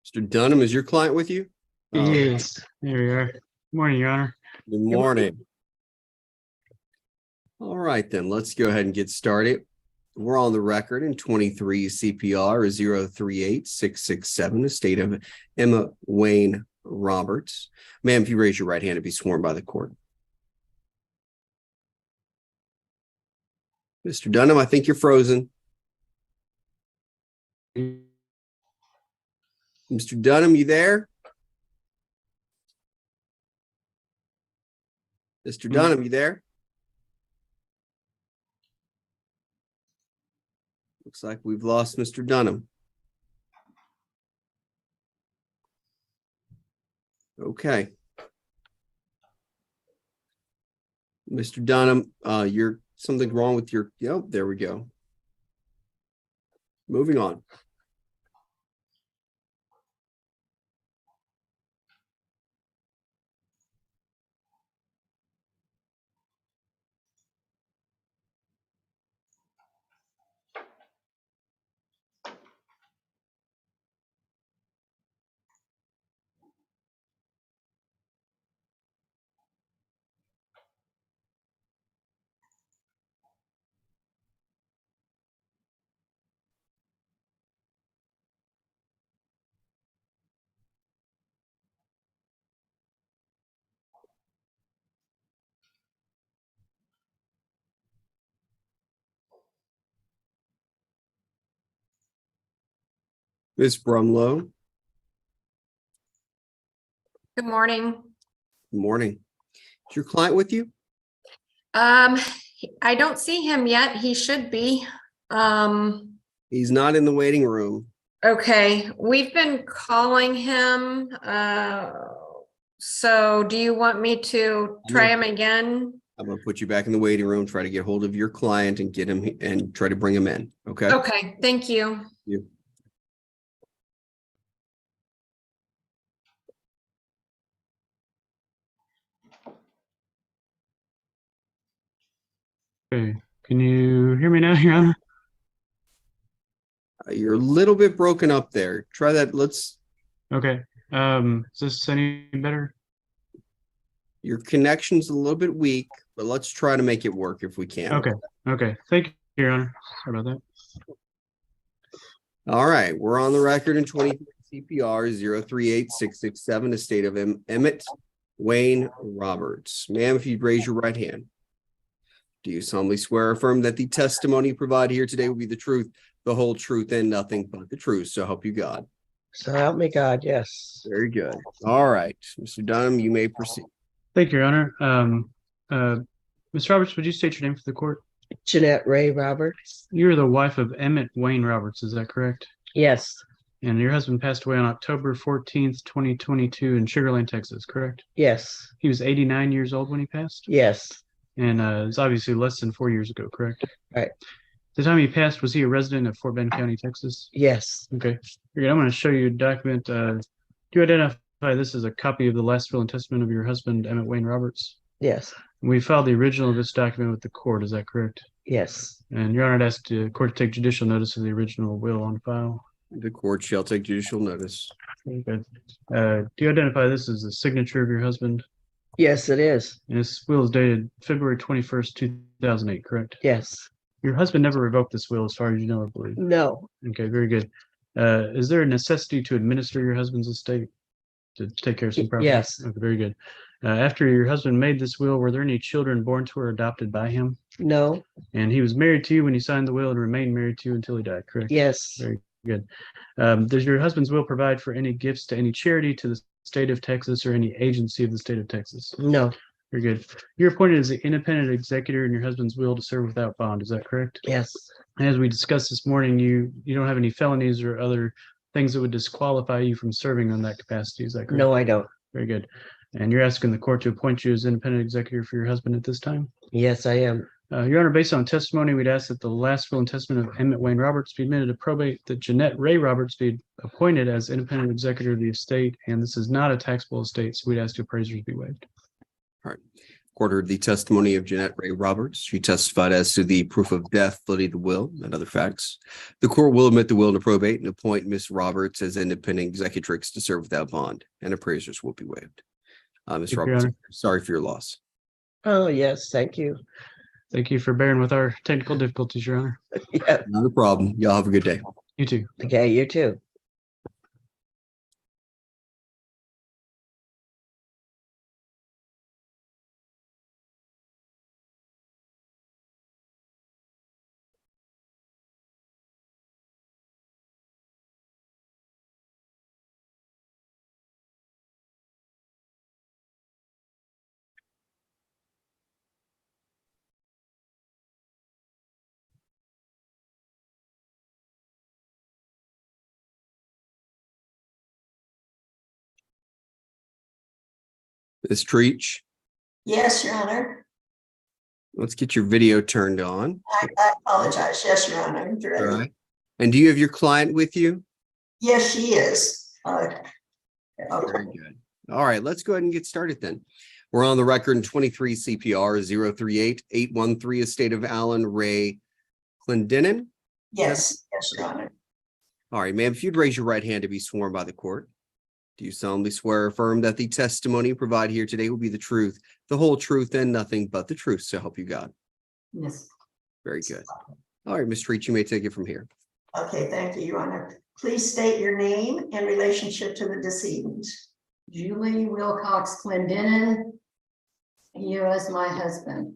Mr. Dunham, is your client with you? Yes, there we are. Good morning, Your Honor. Good morning. All right, then let's go ahead and get started. We're on the record in 23 CPR 038667, estate of Emma Wayne Roberts. Ma'am, if you raise your right hand to be sworn by the court. Mr. Dunham, I think you're frozen. Mr. Dunham, you there? Mr. Dunham, you there? Looks like we've lost Mr. Dunham. Okay. Mr. Dunham, you're something wrong with your, yep, there we go. Moving on. Ms. Brumlow. Good morning. Good morning. Is your client with you? I don't see him yet. He should be. He's not in the waiting room. Okay, we've been calling him. So do you want me to try him again? I'm gonna put you back in the waiting room, try to get hold of your client and get him and try to bring him in. Okay. Okay, thank you. You. Okay, can you hear me now, Your Honor? You're a little bit broken up there. Try that. Let's. Okay, is this any better? Your connection's a little bit weak, but let's try to make it work if we can. Okay, thank you, Your Honor. Sorry about that. All right, we're on the record in 23 CPR 038667, estate of Emmett Wayne Roberts. Ma'am, if you'd raise your right hand. Do you solemnly swear or affirm that the testimony you provide here today will be the truth, the whole truth, and nothing but the truth? So help you God. So help me God, yes. Very good. All right, Mr. Dunham, you may proceed. Thank you, Your Honor. Ms. Roberts, would you state your name for the court? Jeanette Ray Roberts. You're the wife of Emmett Wayne Roberts, is that correct? Yes, And your husband passed away on October 14th, 2022 in Sugar Land, Texas, correct? yes, He was 89 years old when he passed? yes, And it's obviously less than 4 years ago, correct? Right. The time he passed, was he a resident of Fort Bend County, Texas? yes, Okay. Very good. I'm going to show you a document. Do you identify this as a copy of the last will and testament of your husband, Emmett Wayne Roberts? yes, We filed the original of this document with the court, is that correct? yes, And Your Honor, I'd ask the court to take judicial notice of the original will on file. The court shall take judicial notice. Very good. Do you identify this as the signature of your husband? yes, it is. And this will is dated February 21st, 2008, correct? Yes, Your husband never revoked this will as far as you know, I believe. no, Okay, very good. Is there a necessity to administer your husband's estate to take care of some property? yes. Okay, very good. After your husband made this will, were there any children born to or adopted by him? no, And he was married to you when he signed the will and remained married to you until he died, correct? yes, Very good. Does your husband's will provide for any gifts to any charity to the state of Texas or any agency of the state of Texas? no, Very good. You're appointed as the independent executor in your husband's will to serve without bond, is that correct? yes, As we discussed this morning, you don't have any felonies or other things that would disqualify you from serving on that capacity, is that correct? no, I don't. Very good. And you're asking the court to appoint you as independent executor for your husband at this time? Yes, I am. Your Honor, based on testimony, we'd ask that the last will and testament of Emmett Wayne Roberts be admitted to probate, that Jeanette Ray Roberts be appointed as independent executor of the estate, and this is not a taxable estate, so we'd ask the appraisers be waived. Court heard the testimony of Jeanette Ray Roberts. She testified as to the proof of death, validity of the will, and other facts. The court will admit the will to probate and appoint Ms. Roberts as independent executrix to serve without bond, and appraisers will be waived. Ms. Thank you, Your Roberts, Honor. sorry for your loss. Oh, yes, thank you. Thank you for bearing with our technical difficulties, Your Honor. Yeah, Not a problem. Y'all have a good day. You too. okay, you too. Ms. Treach, Yes, Your Honor. let's get your video turned on. I apologize. Yes, Your Honor. All Ready? right. And do you have your client with you? Yes, she is. Okay. Very good. All right, let's go ahead and get started then. We're on the record in 23 CPR 038813, estate of Alan Ray Clendenin. Yes, Your Honor. All right, ma'am, if you'd raise your right hand to be sworn by the court. Do you solemnly swear or affirm that the testimony you provide here today will be the truth, the whole truth, and nothing but the truth, so help you God? Yes. Very good. All right, Ms. Treat, you may take it from here. Okay, thank you, Your Honor. Please state your name and relationship to the decedent. Julie Wilcox Clendenin, here as my husband.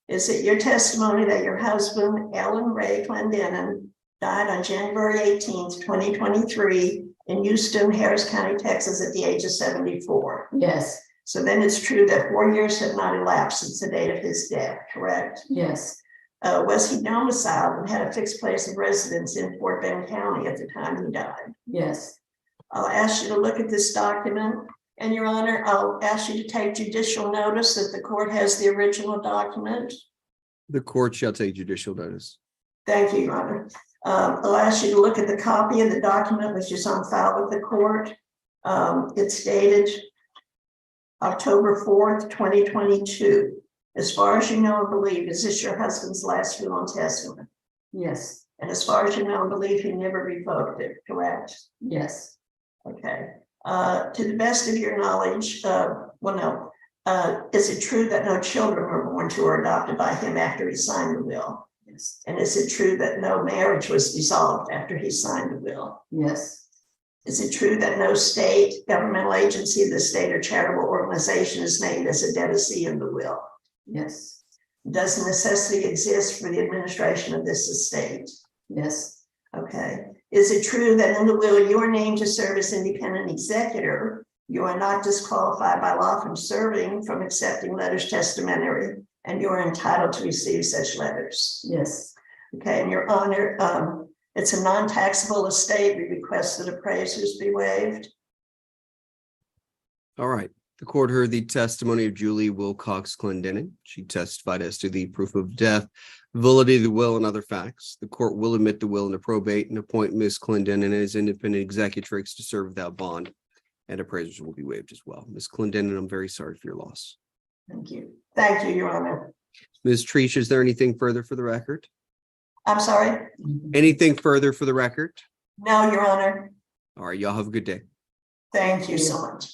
Is it your testimony that your husband, Alan Ray Clendenin, died on January 18th, 2023 in Houston, Harris County, Texas, at the age of 74? Yes, So then it's true that 4 years have not elapsed since the date of his death, correct? yes, Was he domiciled and had a fixed place of residence in Fort Bend County at the time he died? yes, I'll ask you to look at this document, and Your Honor, I'll ask you to take judicial notice that the court has the original document. The court shall take judicial notice. Thank you, Your Honor. I'll ask you to look at the copy of the document which is on file with the court. It's dated October 4th, 2022. As far as you know and believe, is this your husband's last will and testament? yes, And as far as you know and believe, he never revoked it, correct? yes, Okay. To the best of your knowledge, is it true that no children were born to or adopted by him after he signed the will? yes, And is it true that no marriage was dissolved after he signed the will? yes, Is it true that no state, governmental agency, the state or charitable organization is named as a dedicee in the will? yes, Does the necessity exist for the administration of this estate? yes, Okay. Is it true that in the will you are named to serve as independent executor? You are not disqualified by law from serving, from accepting letters testamentary, and you are entitled to receive such letters? yes, Okay, and Your Honor, it's a non-taxable estate. We request that appraisers be waived. All right. The court heard the testimony of Julie Wilcox Clendenin. She testified as to the proof of death, validity of the will, and other facts. The court will admit the will into probate and appoint Ms. Clendenin as independent executrix to serve without bond, and appraisers will be waived as well. Ms. Clendenin, I'm very sorry for your loss. Thank you. Thank you, Your Honor. Ms. Treach, is there anything further for the record? I'm sorry? Anything further for the record? No, Your Honor. All right, y'all have a good day. Thank you so much.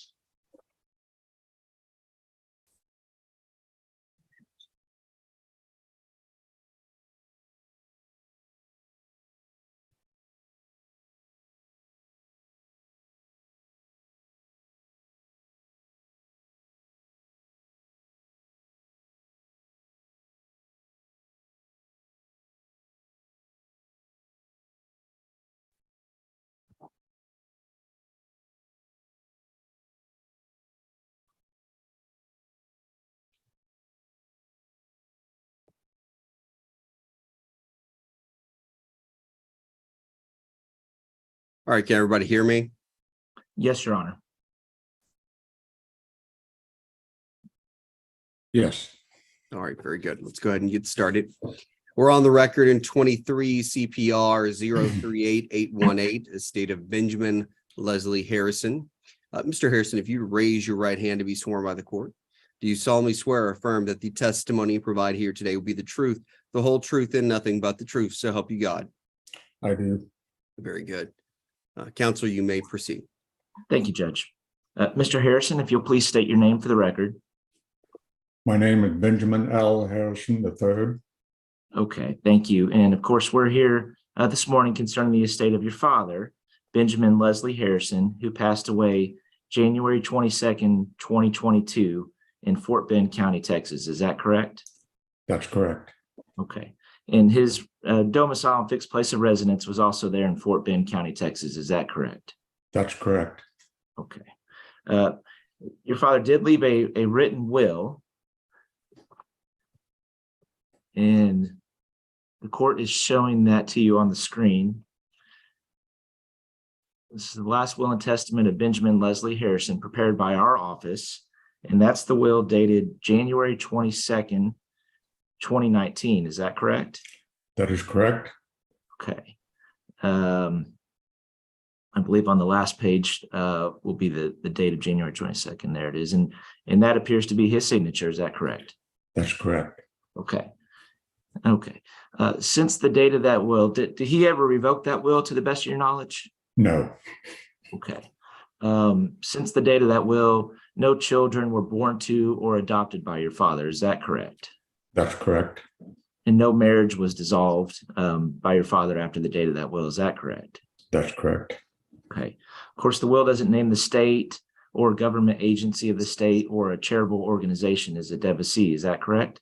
All right, can everybody hear me? Yes, Your Honor. Yes. All right, very good. Let's go ahead and get started. We're on the record in 23 CPR 038818, estate of Benjamin Leslie Harrison. Mr. Harrison, if you raise your right hand to be sworn by the court. Do you solemnly swear or affirm that the testimony you provide here today will be the truth, the whole truth, and nothing but the truth? So help you God. I do. Very good. Counsel, you may proceed. Thank you, Judge. Mr. Harrison, if you'll please state your name for the record. My name is Benjamin L. Harrison III. Okay, thank you. And of course, we're here this morning concerning the estate of your father, Benjamin Leslie Harrison, who passed away January 22nd, 2022 in Fort Bend County, Texas. Is that correct? That's correct. Okay. And his domicile and fixed place of residence was also there in Fort Bend County, Texas. Is that correct? That's correct. Okay. Your father did leave a written will, and the court is showing that to you on the screen. This is the last will and testament of Benjamin Leslie Harrison prepared by our office, and that's the will dated January 22nd, 2019. Is that correct? That is correct. Okay. I believe on the last page will be the date of January 22nd. There it is. And that appears to be his signature. Is that correct? That's correct. Okay. Okay. Since the date of that will, did he ever revoke that will to the best of your knowledge? No, Okay. Since the date of that will, no children were born to or adopted by your father. Is that correct? that's correct. And no marriage was dissolved by your father after the date of that will. Is that correct? That's correct. Okay. Of course, the will doesn't name the state or government agency of the state or a charitable organization as a devotee. Is that correct?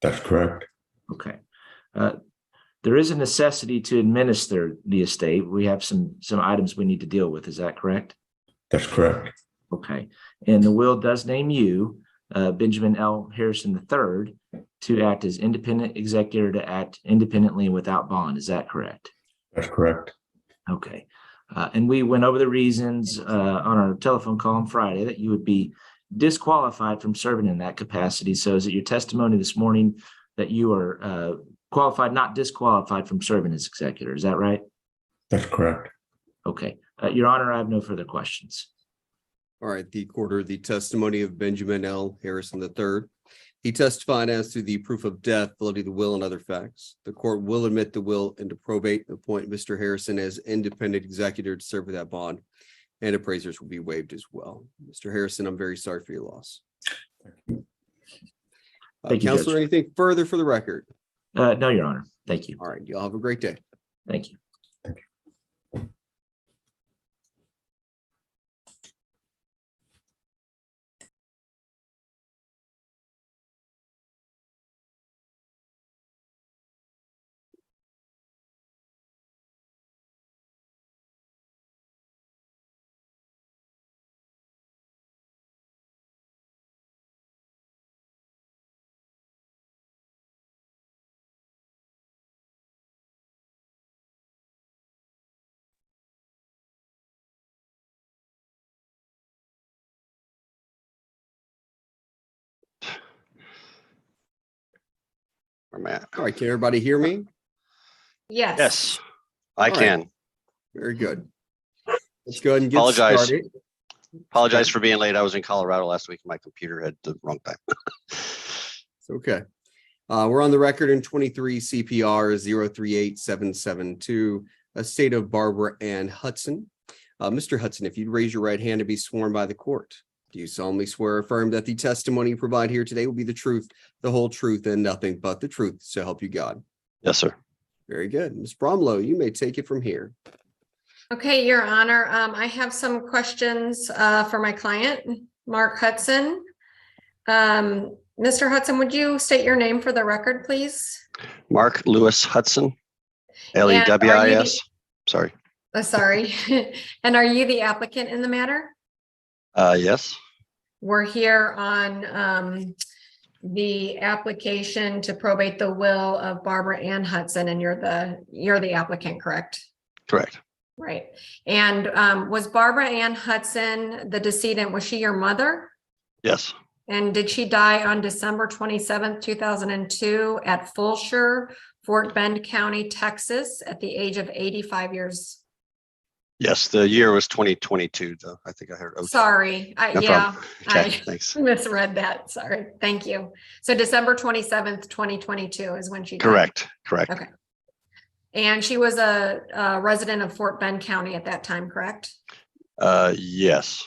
That's correct. Okay. There is a necessity to administer the estate. We have some items we need to deal with. Is that correct? That's correct. Okay. And the will does name you, Benjamin L. Harrison III, to act as independent executor, to act independently and without bond. Is that correct? That's correct. Okay. And we went over the reasons on our telephone call on Friday that you would be disqualified from serving in that capacity. So is it your testimony this morning that you are qualified, not disqualified from serving as executor? Is that right? That's correct. Okay. Your Honor, I have no further questions. All right, the court heard the testimony of Benjamin L. Harrison III. He testified as to the proof of death, validity of the will, and other facts. The court will admit the will into probate and appoint Mr. Harrison as independent executor to serve with that bond, and appraisers will be waived as well. Mr. Harrison, I'm very sorry for your loss. Thank you, Counselor, Judge. anything further for the record? No, Your Honor. Thank you. All right, y'all have a great day. Thank you. All right, can everybody hear me? Yes. Yes, I All right. can. Very good. Let's go ahead and get Apologize. started. Apologize for being late. I was in Colorado last week. My computer had the wrong time. It's okay. We're on the record in 23 CPR 038772, estate of Barbara Ann Hudson. Mr. Hudson, if you'd raise your right hand to be sworn by the court. Do you solemnly swear or affirm that the testimony you provide here today will be the truth, the whole truth, and nothing but the truth, so help you God? Yes, sir. Very good. Ms. Bromlow, you may take it from here. Okay, Your Honor, I have some questions for my client, Mark Hudson. Mr. Hudson, would you state your name for the record, please? Mark Lewis Hudson, And are you LEWIS. Sorry. Sorry. And are you the applicant in the matter? Yes. We're here on the application to probate the will of Barbara Ann Hudson, and you're the applicant, correct? Correct. Right. And was Barbara Ann Hudson the decedent? Was she your mother? Yes. And did she die on December 27th, 2002 at Fulshire, Fort Bend County, Texas, at the age of 85 years? Yes, the year was 2022, though. I think I heard. 02. Sorry, No yeah, problem. Okay, I thanks. misread that. Sorry. Thank you. So December 27th, 2022 is when she died. Correct. Okay. And she was a resident of Fort Bend County at that time, correct? Yes.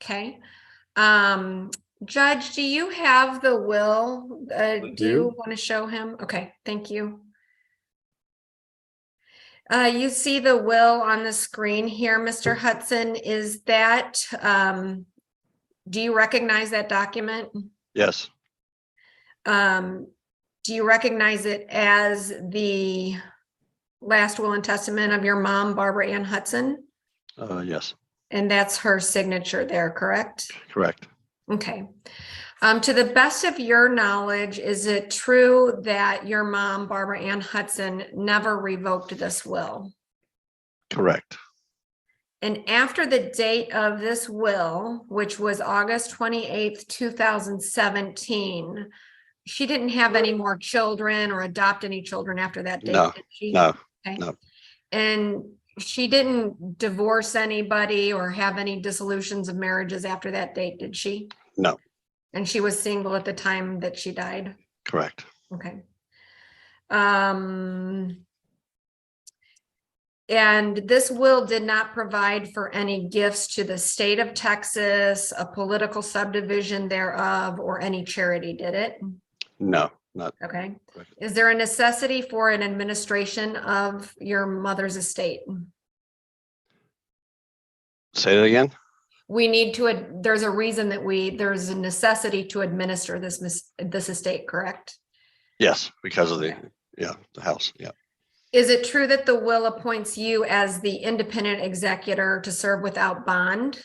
Okay. Judge, do you have the will? Do do. you want to show him? Okay, thank you. You see the will on the screen here, Mr. Hudson. Is that, do you recognize that document? Yes. Do you recognize it as the last will and testament of your mom, Barbara Ann Hudson? Yes. And that's her signature there, correct? Correct. Okay. To the best of your knowledge, is it true that your mom, Barbara Ann Hudson, never revoked this will? Correct. And after the date of this will, which was August 28th, 2017, she didn't have any more children or adopt any children after that date, No, did she? No. Okay. no. And she didn't divorce anybody or have any dissolutions of marriages after that date, did she? No. And she was single at the time that she died? Correct. Okay. And this will did not provide for any gifts to the state of Texas, a political subdivision thereof, or any charity, did it? No, not. Okay. Is there a necessity for an administration of your mother's estate? Say that again. We need to, there's a reason that there's a necessity to administer this estate, correct? Yes, because of the house. Yeah. Is it true that the will appoints you as the independent executor to serve without bond?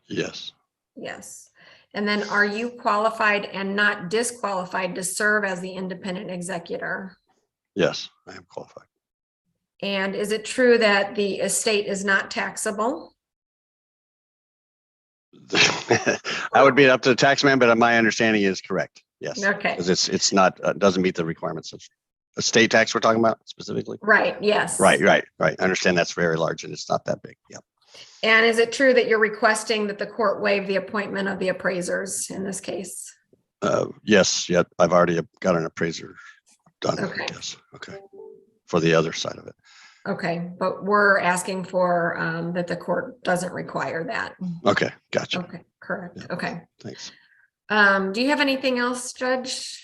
Yes. Yes. And then are you qualified and not disqualified to serve as the independent executor? Yes, I am qualified. And is it true that the estate is not taxable? I would be up to the tax man, but my understanding is correct. Yes. Okay. Because it's not, doesn't meet the requirements of estate tax we're talking about specifically. Right, yes. Right. I understand that's very large and it's not that big. Yeah. And is it true that you're requesting that the court waive the appointment of the appraisers in this case? Yes. Yeah. I've already got an appraiser done. Okay. Yes. Okay. For the other side of it. Okay, but we're asking for that the court doesn't require that. Okay. Gotcha. Okay, correct. Yeah. Okay. Thanks. Do you have anything else, Judge?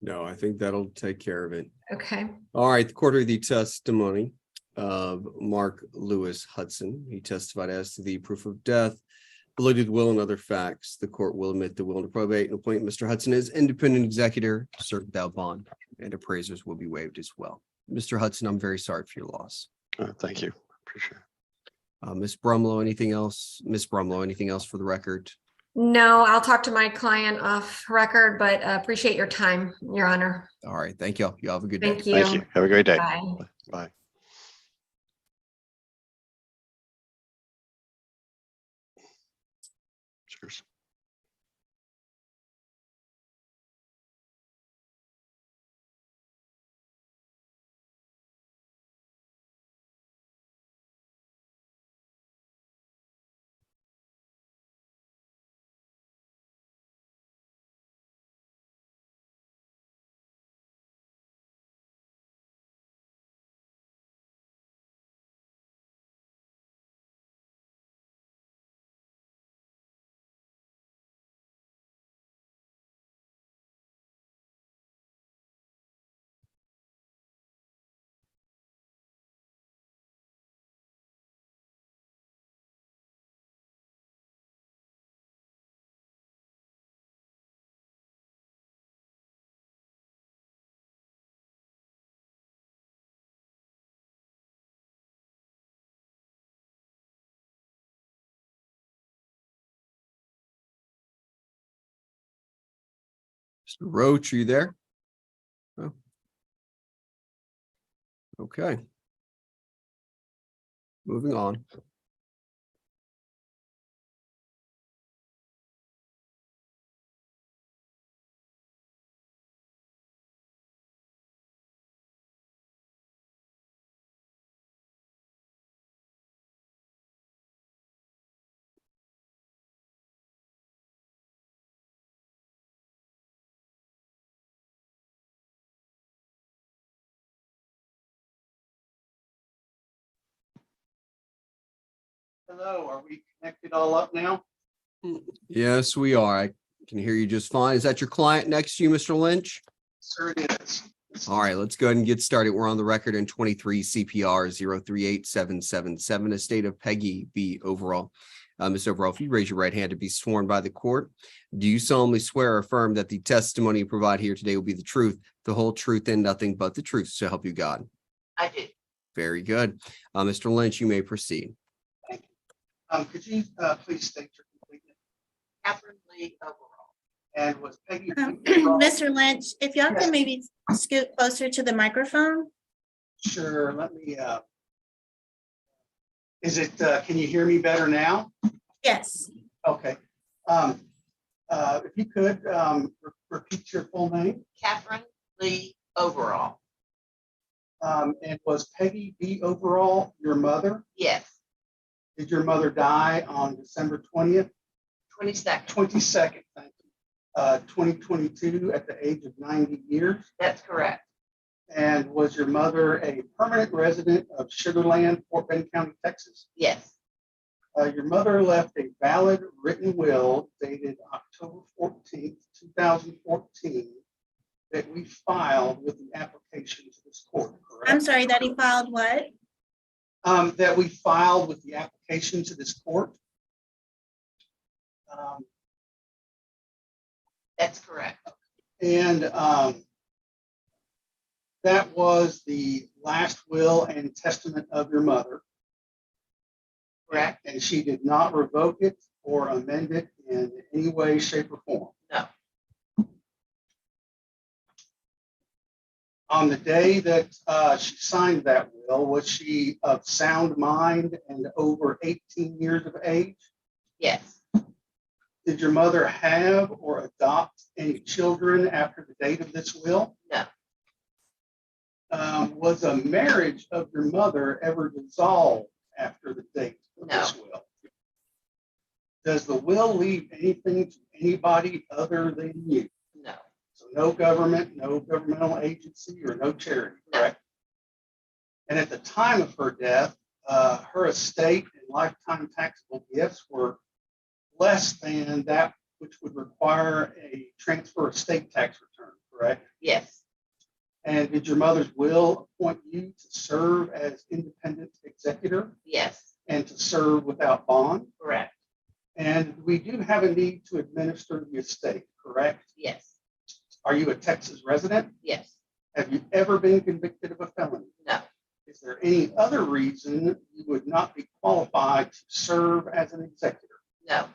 No, I think that'll take care of it. Okay. All right, the court heard the testimony of Mark Lewis Hudson. He testified as to the proof of death, validity of the will, and other facts. The court will admit the will to probate and appoint Mr. Hudson as independent executor, served without bond, and appraisers will be waived as well. Mr. Hudson, I'm very sorry for your loss. Thank you. Appreciate it. Ms. Brumlow, anything else? Ms. Brumlow, anything else for the record? No, I'll talk to my client off record, but appreciate your time, Your Honor. All right, thank you. You have a good day. Thank you. Thank you. Have a great day. Bye. Bye. Cheers. Mr. Roach, are you there? Oh. Okay. Moving on. Hello, are we connected all up now? Yes, we are. I can hear you just fine. Is that your client next to you, Mr. Lynch? Sir, it is. All right, let's go ahead and get started. We're on the record in 23 CPR 038777, estate of Peggy B. Overall. Ms. Overall, if you raise your right hand to be sworn by the court, do you solemnly swear or affirm that the testimony you provide here today will be the truth, the whole truth, and nothing but the truth, so help you God? I do. Very good. Mr. Lynch, you may proceed. Thank you. Could you please state your complete name? Catherine Lee Overall. And was Peggy B. overall- Mr. Lynch, if y'all Yes. can maybe scoot closer to the microphone. Sure, let me, can you hear me better now? Yes, Okay. If you could, repeat your full name, Catherine Lee Overall. and was Peggy B. Overall your mother? Yes, Did your mother die on December 20th, 22nd. 22nd, thank you, 2022 at the age of 90 years? That's correct. And was your mother a permanent resident of Sugar Land, Fort Bend County, Texas? Yes, Your mother left a valid written will dated October 14th, 2014 that we filed with the application to this court, correct? I'm sorry that he filed what? That we filed with the application to this court. that's correct. And that was the last will and testament of your mother. Correct. And she did not revoke it or amend it in any way, shape, or form. No. On the day that she signed that will, was she of sound mind and over 18 years of age? Yes, Did your mother have or adopt any children after the date of this will? no, Was a marriage of your mother ever dissolved after the date of this will? Does the will leave anything to anybody other than you? no, So no government, no governmental agency, or no charity, No. correct? And at the time of her death, her estate and lifetime taxable gifts were less than that which would require a transfer of state tax return, correct? yes, And did your mother's will appoint you to serve as independent executor yes, and to serve without bond? correct. And we do have a need to administer the estate, correct? Yes, Are you a Texas resident? yes, Have you ever been convicted of a felony? no, Is there any other reason you would not be qualified to serve as an executor? no,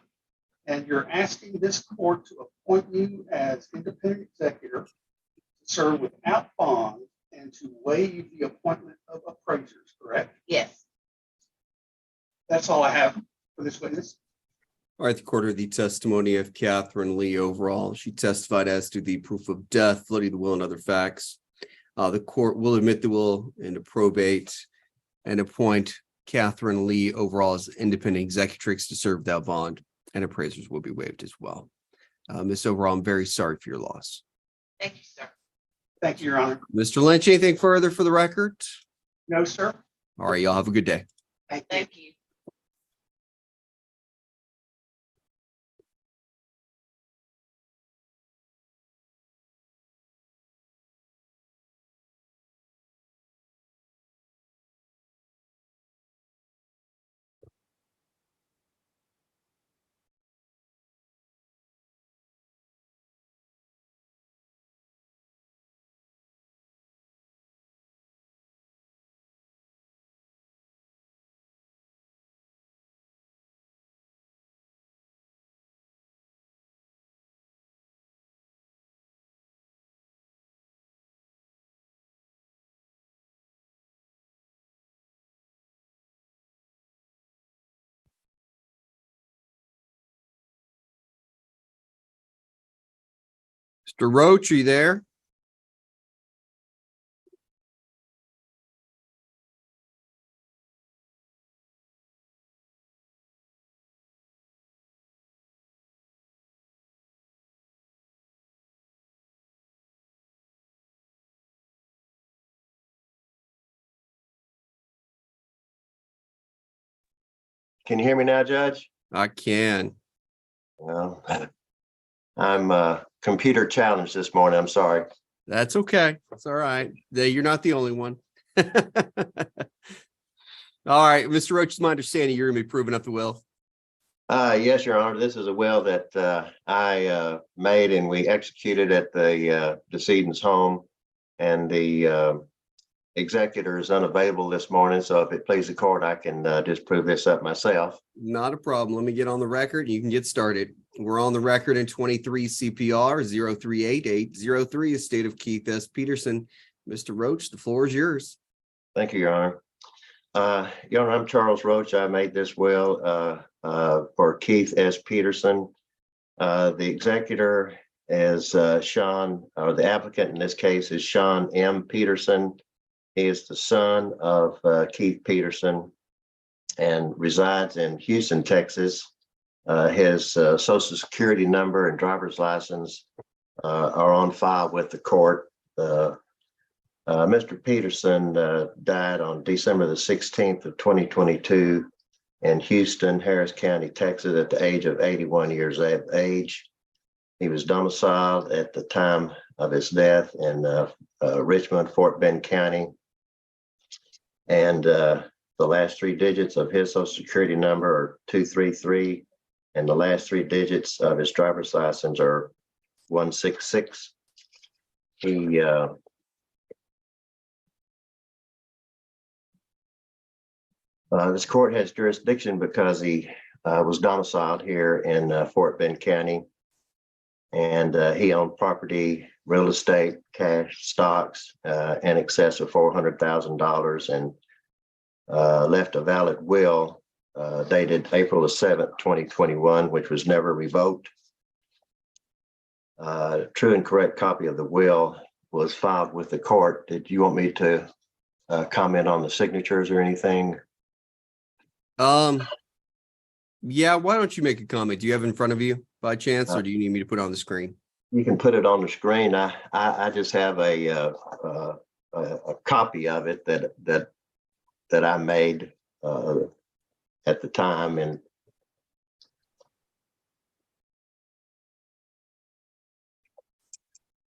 And you're asking this court to appoint you as independent executor, to serve without bond, and to waive the appointment of appraisers, correct? yes, That's all I have for this witness. All right, the court heard the testimony of Catherine Lee Overall. She testified as to the proof of death, validity of the will, and other facts. The court will admit the will into probate and appoint Catherine Lee Overall as independent executrix to serve without bond, and appraisers will be waived as well. Ms. Overall, I'm very sorry for your loss. thank you, sir. Thank you, Your Honor. Mr. Lynch, anything further for the record? No, sir. All right, y'all have a good day. Thank you. Thank you. Mr. Roach, are you there? Can you hear me now, Judge? I can. Well, I'm computer challenged this morning. I'm sorry. That's okay. It's all right. You're not the only one. All right, Mr. Roach, it's my understanding you're gonna be proving up the will. Yes, Your Honor. This is a will that I made and we executed at the decedent's home. And the executor is unavailable this morning. So if it pleases the court, I can just prove this up myself. Not a problem. Let me get on the record. You can get started. We're on the record in 23 CPR 038803, estate of Keith S. Peterson. Mr. Roach, the floor is yours. Thank you, Your Honor. Your Honor, I'm Charles Roach. I made this will for Keith S. Peterson. The executor is Sean, or the applicant in this case is Sean M. Peterson. He is the son of Keith Peterson and resides in Houston, Texas. His social security number and driver's license are on file with the court. Mr. Peterson died on December the 16th of 2022 in Houston, Harris County, Texas, at the age of 81 years of age. He was domiciled at the time of his death in Richmond, Fort Bend County. And the last three digits of his social security number are 233, and the last three digits of his driver's license are 166. This court has jurisdiction because he was domiciled here in Fort Bend County, and he owned property, real estate, cash, stocks in excess of $400,000, and left a valid will dated April the 7th, 2021, which was never revoked. True and correct copy of the will was filed with the court. Did you want me to comment on the signatures or anything? Yeah, why don't you make a comment? Do you have it in front of you by chance, or do you need me to put it on the screen? You can put it on the screen. I just have a copy of it that I made at the time, and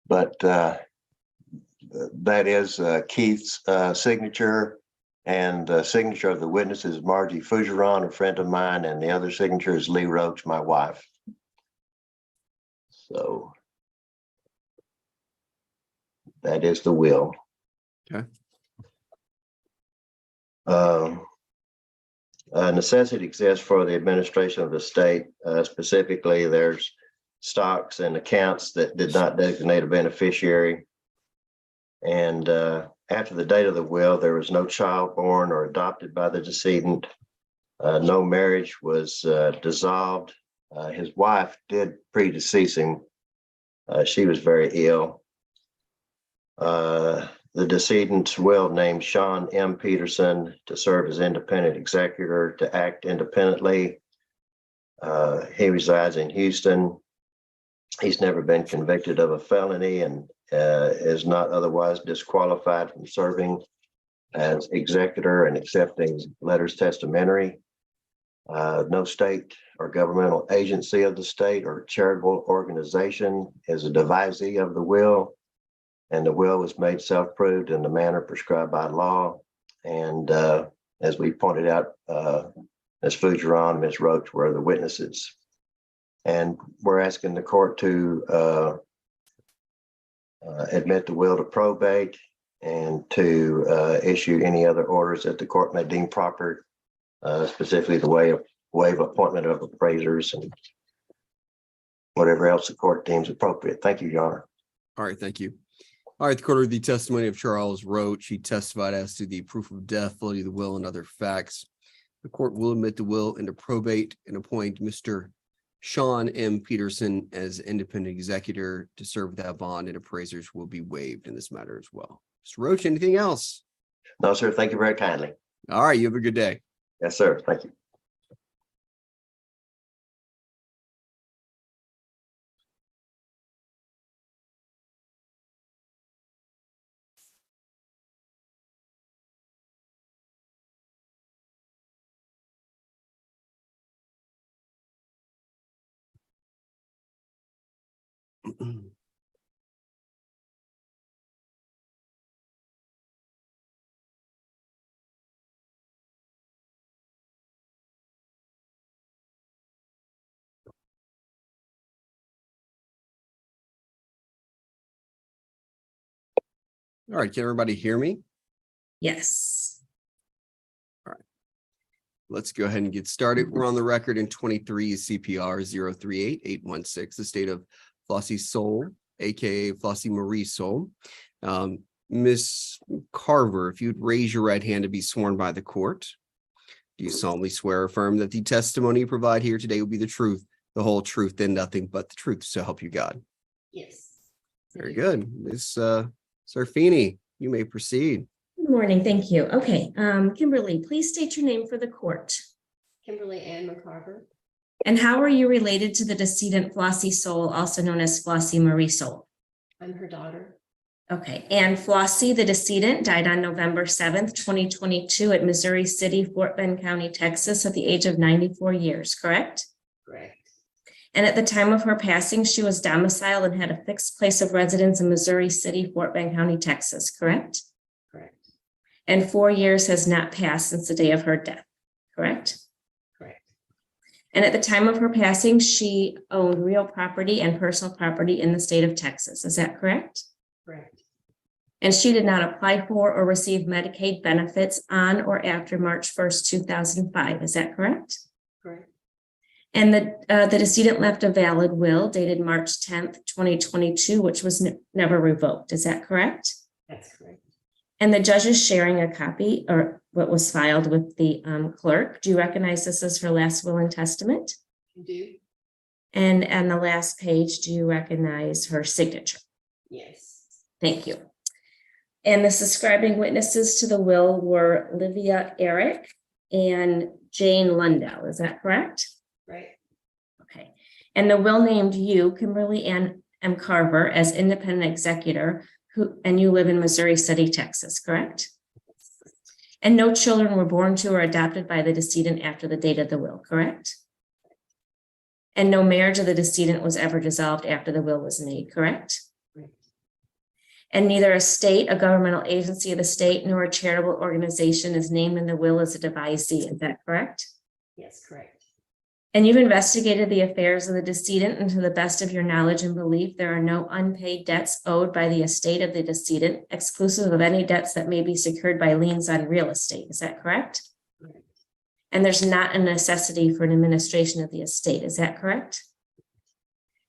but that is Keith's signature, and the signature of the witness is Margie Fougeron, a friend of mine, and the other signature is Lee Roach, my wife. So that is the will. Okay. Necessity exists for the administration of the state. Specifically, there's stocks and accounts that did not designate a beneficiary. And after the date of the will, there was no child born or adopted by the decedent. No marriage was dissolved. His wife did predecease him. She was very ill. The decedent's will named Sean M. Peterson to serve as independent executor, to act independently. He resides in Houston. He's never been convicted of a felony and is not otherwise disqualified from serving as executor and accepting letters testamentary. No state or governmental agency of the state or charitable organization is a devisee of the will, and the will was made self-proved in the manner prescribed by law. And as we pointed out, Ms. Fougeron, Ms. Roach were the witnesses. And we're asking the court to admit the will to probate and to issue any other orders that the court may deem proper, specifically the waive appointment of appraisers and whatever else the court deems appropriate. Thank you, Your Honor. All right, thank you. All right, the court heard the testimony of Charles Roach. He testified as to the proof of death, validity of the will, and other facts. The court will admit the will into probate and appoint Mr. Sean M. Peterson as independent executor to serve without bond, and appraisers will be waived in this matter as well. Mr. Roach, anything else? No, sir. Thank you very kindly. All right, you have a good day. Yes, sir. Thank you. All right, can everybody hear me? Yes. Let's go ahead and get started. We're on the record in 23 CPR 038816, the state of Flossie Soul, aka Flossie Marie Soul. Miss Carver, if you'd raise your right hand to be sworn by the court. Do you solemnly swear or affirm that the testimony you provide here today will be the truth, the whole truth, and nothing but the truth, so help you God? Yes. Very good. Miss Serafini, you may proceed. Good morning. Thank you. Okay. Kimberly, please state your name for the court. Kimberly Ann McCarver. And how are you related to the decedent Flossie Soul, also known as Flossie Marie Soul? I'm her daughter. Okay. And Flossie, the decedent, died on November 7th, 2022 at Missouri City, Fort Bend County, Texas, at the age of 94 years, correct? Correct. And at the time of her passing, she was domiciled and had a fixed place of residence in Missouri City, Fort Bend County, Texas, correct? Correct. And 4 years has not passed since the day of her death, correct? Correct. And at the time of her passing, she owned real property and personal property in the state of Texas. Is that correct? Correct. And she did not apply for or receive Medicaid benefits on or after March 1st, 2005. Is that correct? Correct. And the decedent left a valid will dated March 10th, 2022, which was never revoked. Is that correct? That's correct. And the judge is sharing a copy or what was filed with the clerk. Do you recognize this as her last will and testament? You do? And on the last page, do you recognize her signature? Yes. Thank you. And the subscribing witnesses to the will were Livia Eric and Jane Lundell. Is that correct? Right. Okay. And the will named you, Kimberly Ann M. Carver, as independent executor, and you live in Missouri City, Texas, correct? And no children were born to or adopted by the decedent after the date of the will, correct? And no marriage of the decedent was ever dissolved after the will was made, correct? Right. And neither a state, a governmental agency of the state, nor a charitable organization is named in the will as a devisee. Is that correct? Yes, correct. And you've investigated the affairs of the decedent, and to the best of your knowledge and belief, there are no unpaid debts owed by the estate of the decedent, exclusive of any debts that may be secured by liens on real estate. Is that correct? Right. And there's not a necessity for an administration of the estate. Is that correct?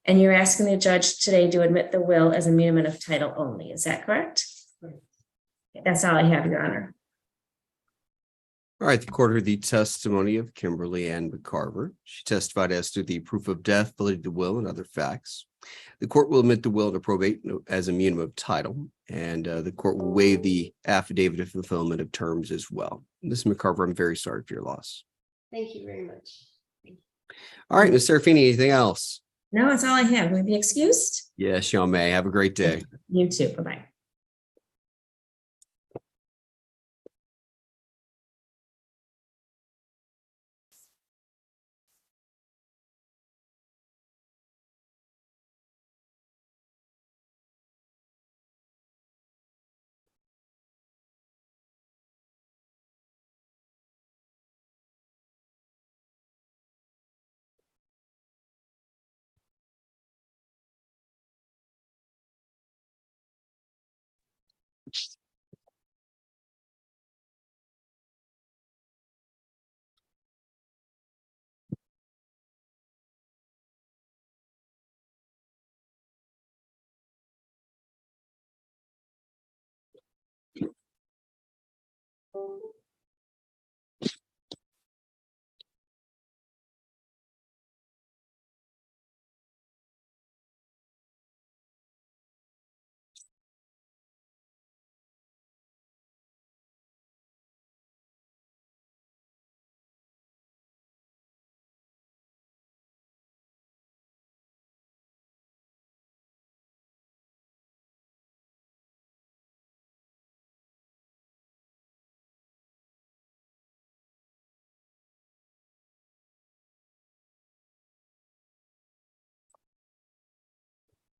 And you're asking the judge today to admit the will as a muniment of title only. Is that correct? Right. That's all I have, Your Honor. All right, the court heard the testimony of Kimberly Ann McCarver. She testified as to the proof of death, validity of the will, and other facts. The court will admit the will to probate as a muniment of title, and the court will waive the affidavit of fulfillment of terms as well. Ms. McCarver, I'm very sorry for your loss. Thank you very much. All right, Ms. Serafini, anything else? No, that's all I have. Will you be excused? Yes, y'all may. Have a great day. You too. Bye-bye.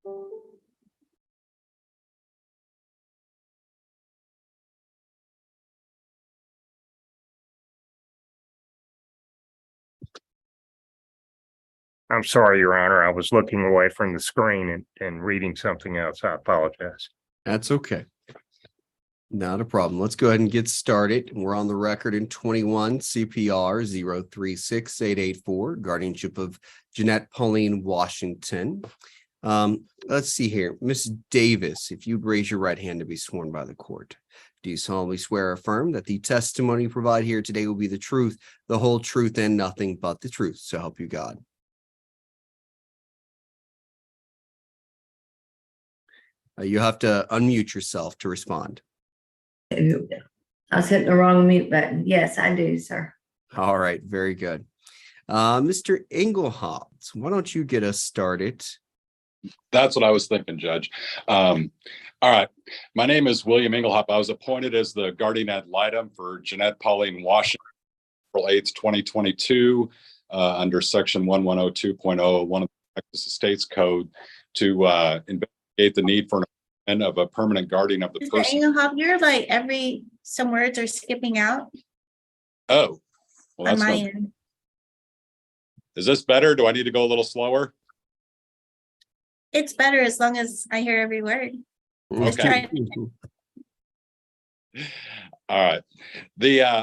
I'm sorry, Your Honor. I was looking away from the screen and reading something else. I apologize. That's okay. Not a problem. Let's go ahead and get started. We're on the record in 21 CPR 036884, guardianship of Jeanette Pauline Washington. Let's see here. Miss Davis, if you'd raise your right hand to be sworn by the court. Do you solemnly swear or affirm that the testimony you provide here today will be the truth, the whole truth, and nothing but the truth? So help you God. You have to unmute yourself to respond. I was hitting the wrong mute button. Yes, I do, sir. All right, very good. Mr. Engelhoff, why don't you get us started? That's what I was thinking, Judge. All right. My name is William Engelhoff. I was appointed as the guardian ad litem for Jeanette Pauline Washington, April 8th, 2022, under section 1102.001 of the Texas Estates Code to investigate the need for an of a permanent guardian of the Mr. person. Engelhoff, you're like some words are skipping out Oh, well, on that's my no, end. is this better? Do I need to go a little slower? It's better as long as I hear every word. Just Okay. try- All right.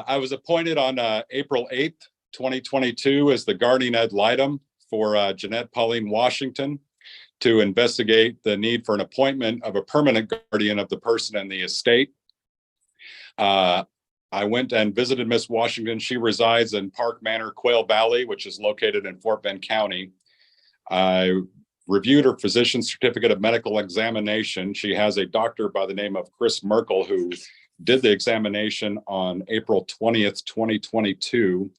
I was appointed on April 8th, 2022 as the guardian ad litem for Jeanette Pauline Washington to investigate the need for an appointment of a permanent guardian of the person in the estate. I went and visited Miss Washington. She resides in Park Manor, Quail Valley, which is located in Fort Bend County. I reviewed her physician's certificate of medical examination. She has a doctor by the name of Chris Merkel who did the examination on April 20th, 2022.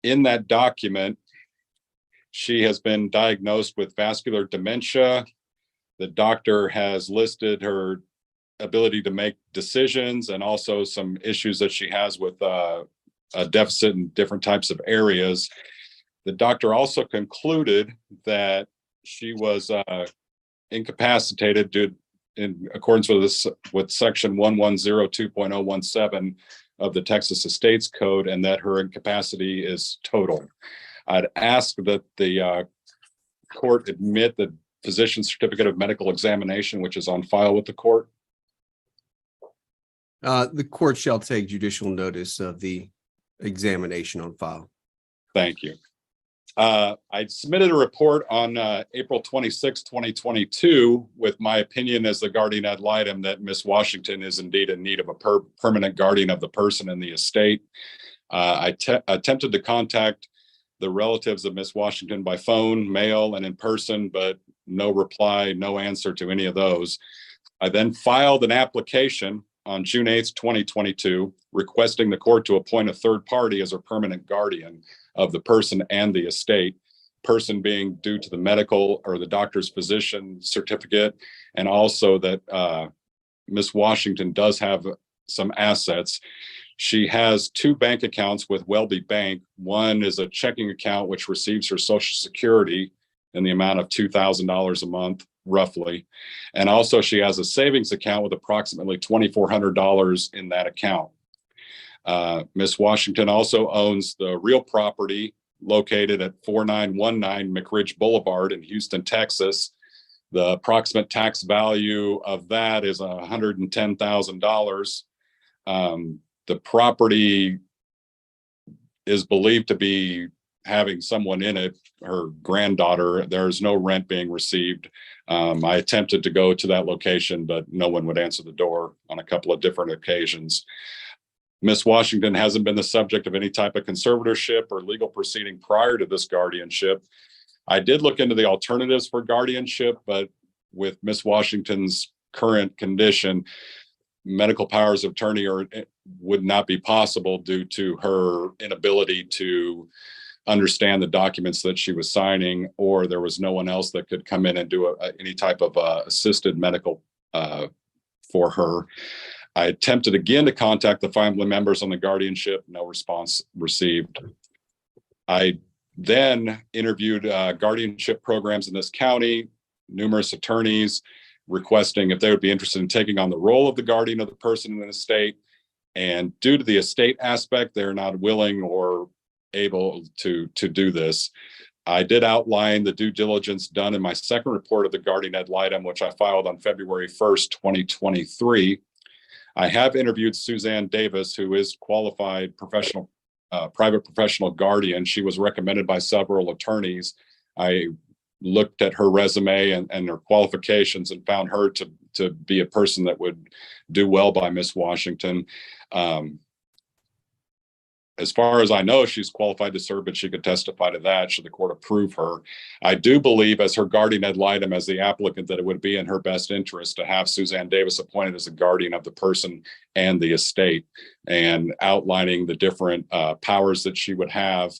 In that document, she has been diagnosed with vascular dementia. The doctor has listed her ability to make decisions and also some issues that she has with a deficit in different types of areas. The doctor also concluded that she was incapacitated in accordance with section 1102.017 of the Texas Estates Code, and that her incapacity is total. I'd ask that the court admit the physician's certificate of medical examination, which is on file with the court. The court shall take judicial notice of the examination on file. Thank you. I submitted a report on April 26, 2022, with my opinion as the guardian ad litem that Miss Washington is indeed in need of a permanent guardian of the person in the estate. I attempted to contact the relatives of Miss Washington by phone, mail, and in person, but no reply, no answer to any of those. I then filed an application on June 8th, 2022, requesting the court to appoint a third party as a permanent guardian of the person and the estate, person being due to the medical or the doctor's physician certificate, and also that Miss Washington does have some assets. She has two bank accounts with Welby Bank. One is a checking account which receives her Social Security in the amount of $2,000 a month, roughly. And also she has a savings account with approximately $2,400 in that account. Miss Washington also owns the real property located at 4919 McRidge Boulevard in Houston, Texas. The approximate tax value of that is $110,000. The property is believed to be having someone in it, her granddaughter. There's no rent being received. I attempted to go to that location, but no one would answer the door on a couple of different occasions. Miss Washington hasn't been the subject of any type of conservatorship or legal proceeding prior to this guardianship. I did look into the alternatives for guardianship, but with Miss Washington's current condition, medical powers of attorney would not be possible due to her inability to understand the documents that she was signing, or there was no one else that could come in and do any type of assisted medical for her. I attempted again to contact the family members on the guardianship, no response received. I then interviewed guardianship programs in this county, numerous attorneys requesting if they would be interested in taking on the role of the guardian of the person in the estate. And due to the estate aspect, they're not willing or able to do this. I did outline the due diligence done in my second report of the guardian ad litem, which I filed on February 1st, 2023. I have interviewed Suzanne Davis, who is qualified professional, private professional guardian. She was recommended by several attorneys. I looked at her resume and her qualifications and found her to be a person that would do well by Miss Washington. As far as I know, she's qualified to serve, but she could testify to that should the court approve her. I do believe, as her guardian ad litem, as the applicant, that it would be in her best interest to have Suzanne Davis appointed as a guardian of the person and the estate, and outlining the different powers that she would have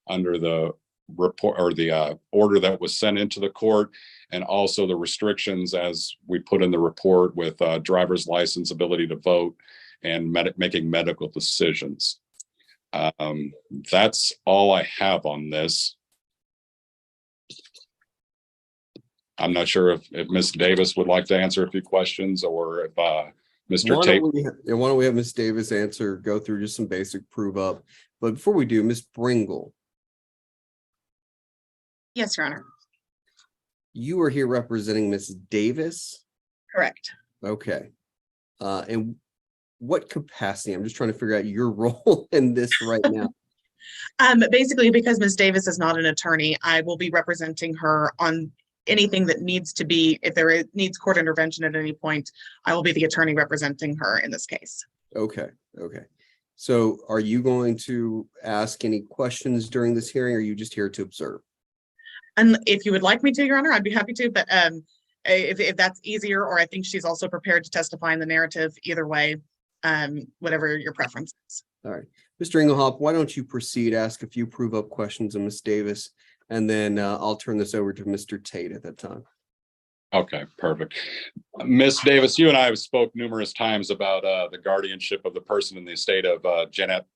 under the report or the order that was sent into the court, and also the restrictions as we put in the report with driver's license, ability to vote, and making medical decisions. That's all I have on this. I'm not sure if Ms. Davis would like to answer a few questions, or if Mr. Tate. Why don't we have Ms. Davis go through just some basic prove up. But before we do, Ms. Bringle, Yes, Your Honor. you are here representing Ms. Davis? Correct. Okay. And what capacity? I'm just trying to figure out your role in this right now. Basically, because Ms. Davis is not an attorney, I will be representing her on anything that needs to be, if there needs court intervention at any point, I will be the attorney representing her in this case. Okay. So are you going to ask any questions during this hearing, or are you just here to observe? And if you would like me to, Your Honor, I'd be happy to, but if that's easier, or I think she's also prepared to testify in the narrative, either way, whatever your preference is. All right, Mr. Engelhop, why don't you proceed, ask a few prove up questions of Ms. Davis, and then I'll turn this over to Mr. Tate at that time. Okay, perfect. Ms. Davis, you and I have spoke numerous times about the guardianship of the person in the estate of Jeanette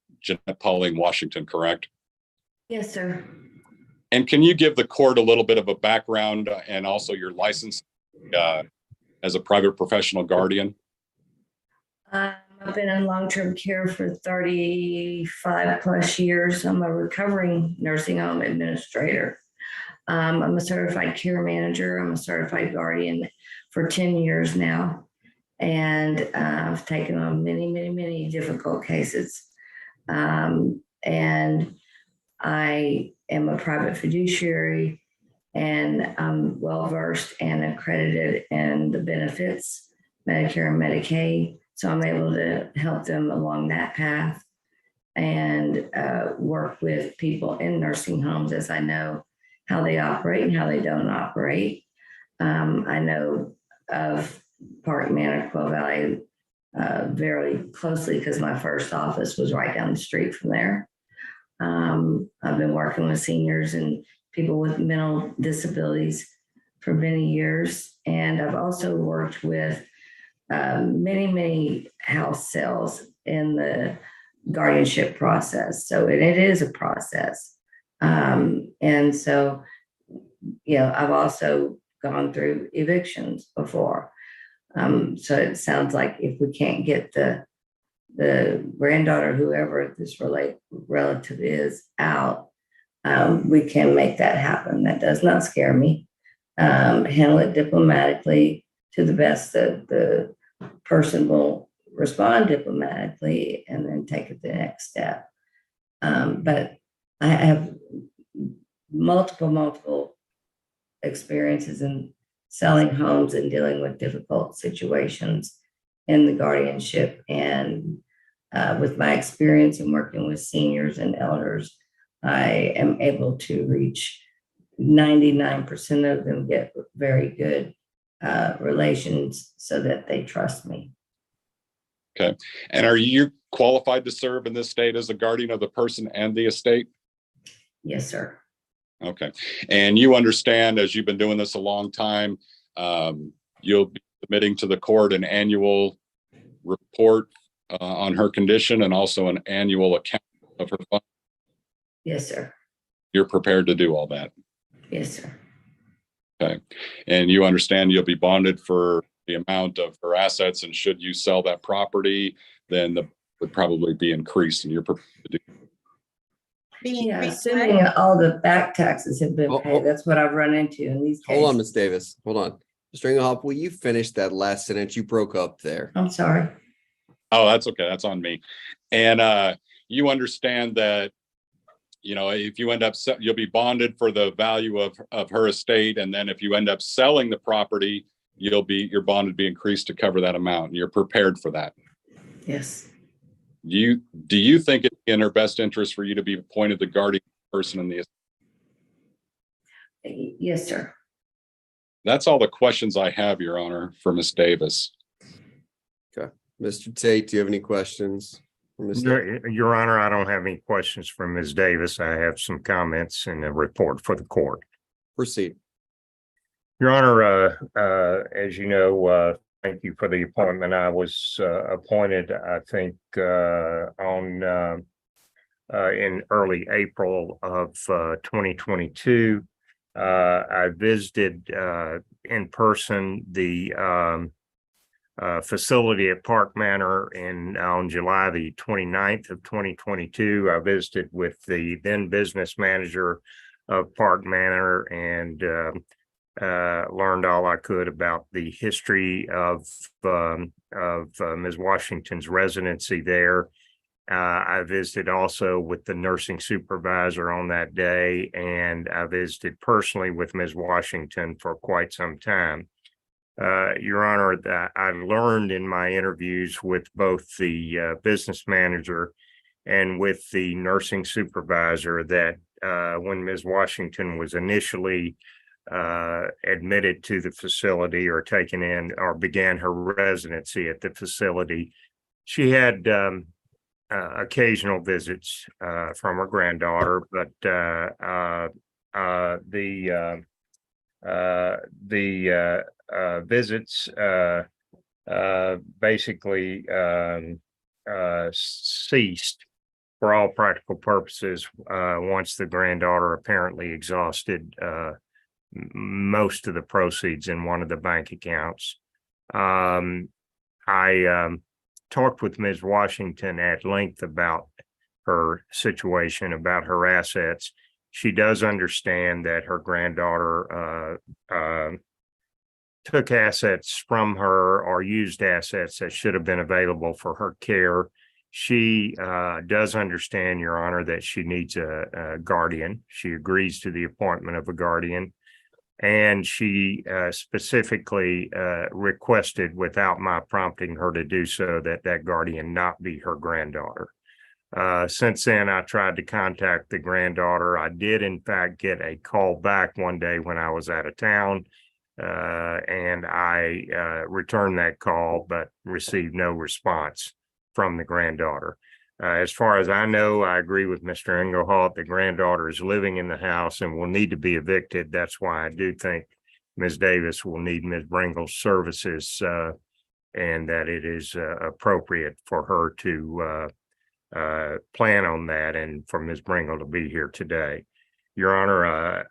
Pauline Washington, correct? Yes, sir. And can you give the court a little bit of a background and also your license as a private professional guardian? I've been in long-term care for 35 plus years. I'm a recovering nursing home administrator. I'm a certified care manager. I'm a certified guardian for 10 years now. And I've taken on many difficult cases. And I am a private fiduciary, and I'm well-versed and accredited in the benefits, Medicare and Medicaid. So I'm able to help them along that path and work with people in nursing homes, as I know how they operate and how they don't operate. I know of Park Manor, Quail Valley very closely because my first office was right down the street from there. I've been working with seniors and people with mental disabilities for many years. And I've also worked with many house sales in the guardianship process. So it is a process. And so, I've also gone through evictions before. So it sounds like if we can't get the granddaughter, whoever this relative is, out, we can make that happen. That does not scare me. Handle it diplomatically to the best that the person will respond diplomatically, and then take it the next step. But I have multiple experiences in selling homes and dealing with difficult situations in the guardianship. And with my experience in working with seniors and elders, I am able to reach 99% of them, get very good relations so that they trust me. Okay. And are you qualified to serve in this state as a guardian of the person and the estate? Yes, sir. Okay. And you understand, as you've been doing this a long time, you'll be submitting to the court an annual report on her condition and also an annual account of her fund? Yes, sir. You're prepared to do all that? Yes, sir. Okay. And you understand you'll be bonded for the amount of her assets, and should you sell that property, then the would probably be increased in your. Yeah, assuming all the back taxes have been paid, that's what I've run into in these cases. Hold on, Ms. Davis. Hold on. Mr. Engelhoff, will you finish that last sentence? You broke up there. I'm sorry. Oh, that's okay. That's on me. And you understand that, you know, if you end up, you'll be bonded for the value of her estate. And then if you end up selling the property, your bond would be increased to cover that amount. And you're prepared for that. Yes. Do you think it's in her best interest for you to be appointed the guardian person in the estate? Yes, sir. That's all the questions I have, Your Honor, for Ms. Davis. Okay. Mr. Tate, do you have any questions? Your Honor, I don't have any questions for Ms. Davis. I have some comments and a report for the court. Proceed. Your Honor, as you know, thank you for the appointment. I was appointed, I think, in early April of 2022. I visited in person the facility at Park Manor on July the 29th of 2022. I visited with the then business manager of Park Manor and learned all I could about the history of Ms. Washington's residency there. I visited also with the nursing supervisor on that day, and I visited personally with Ms. Washington for quite some time. Your Honor, that I learned in my interviews with both the business manager and with the nursing supervisor that when Ms. Washington was initially admitted to the facility or taken in or began her residency at the facility, she had occasional visits from her granddaughter, but the visits basically ceased for all practical purposes once the granddaughter apparently exhausted most of the proceeds in one of the bank accounts. I talked with Ms. Washington at length about her situation, about her assets. She does understand that her granddaughter took assets from her or used assets that should have been available for her care. She does understand, Your Honor, that she needs a guardian. She agrees to the appointment of a guardian. And she specifically requested, without my prompting her to do so, that that guardian not be her granddaughter. Since then, I tried to contact the granddaughter. I did, in fact, get a call back one day when I was out of town, and I returned that call, but received no response from the granddaughter. As far as I know, I agree with Mr. Engelhoff. The granddaughter is living in the house and will need to be evicted. That's why I do think Ms. Davis will need Ms. Bringle's services and that it is appropriate for her to plan on that and for Ms. Bringle to be here today. Your Honor,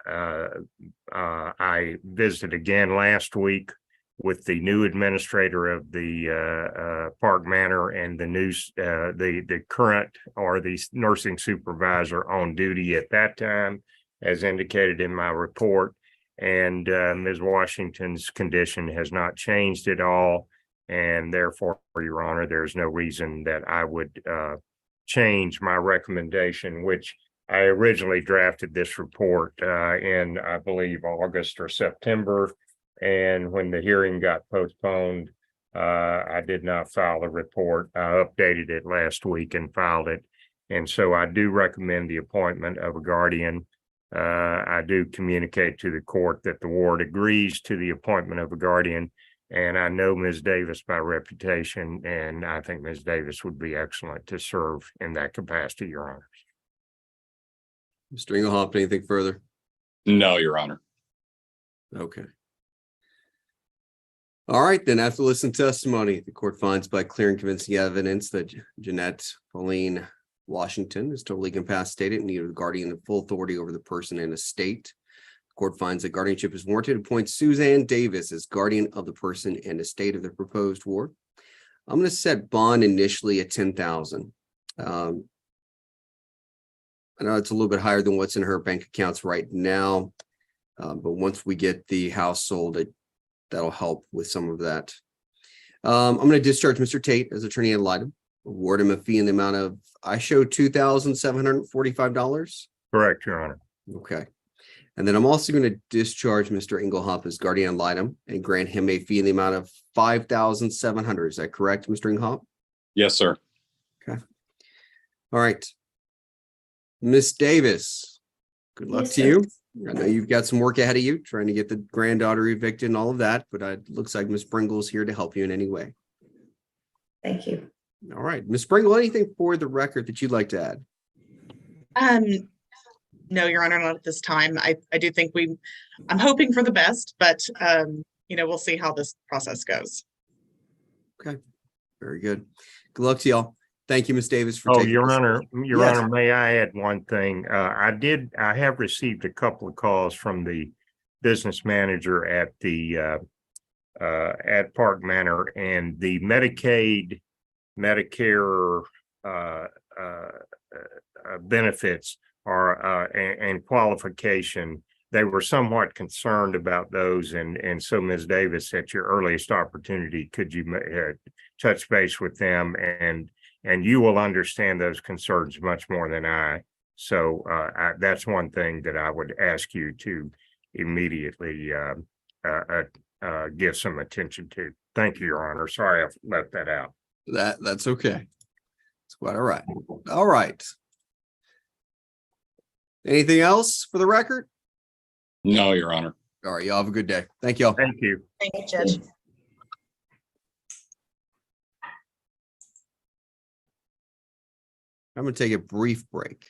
I visited again last week with the new administrator of the Park Manor and the current or the nursing supervisor on duty at that time, as indicated in my report. And Ms. Washington's condition has not changed at all. And therefore, Your Honor, there's no reason that I would change my recommendation, which I originally drafted this report in, I believe, August or September. And when the hearing got postponed, I did not file the report. I updated it last week and filed it. And so I do recommend the appointment of a guardian. I do communicate to the court that the ward agrees to the appointment of a guardian. And I know Ms. Davis by reputation, and I think Ms. Davis would be excellent to serve in that capacity, Your Honor. Mr. Engelhoff, anything further? No, Your Honor. Okay. All right, then after listening to testimony, the court finds by clear and convincing evidence that Jeanette Pauline Washington is totally incapacitated and needed a guardian of full authority over the person and estate. Court finds that guardianship is warranted, appoints Suzanne Davis as guardian of the person and estate of the proposed ward. I'm going to set bond initially at 10,000. I know it's a little bit higher than what's in her bank accounts right now. But once we get the house sold, that'll help with some of that. I'm going to discharge Mr. Tate as attorney ad litem, award him a fee in the amount of, I show $2,745. Correct, Your Honor. Okay. And then I'm also going to discharge Mr. Engelhoff as guardian ad litem and grant him a fee in the amount of $5,700. Is that correct, Mr. Engelhoff? Yes, sir. Okay. All right. Miss Davis, good luck Yes, to sir. you. I know you've got some work ahead of you trying to get the granddaughter evicted and all of that, but it looks like Miss Pringle's here to help you in any way. Thank you. All right, Miss Pringle, anything for the record that you'd like to add? No, Your Honor, not at this time. I do think I'm hoping for the best, but we'll see how this process goes. Okay, very good. Good luck to y'all. Thank you, Miss Davis, for Oh, taking Your this. Honor, Yes. may I add one thing? I have received a couple of calls from the business manager at the at Park Manor, and the Medicaid, Medicare benefits are and qualification. They were somewhat concerned about those, and so Ms. Davis, at your earliest opportunity, could you touch base with them, and you will understand those concerns much more than I. So that's one thing that I would ask you to immediately give some attention to. Thank you, Your Honor. Sorry I left that out. That's okay. It's quite all right. All right. Anything else for the record? No, Your Honor. All right, y'all have a good day. Thank y'all. Thank you. Thank you, Judge. I'm going to take a brief break.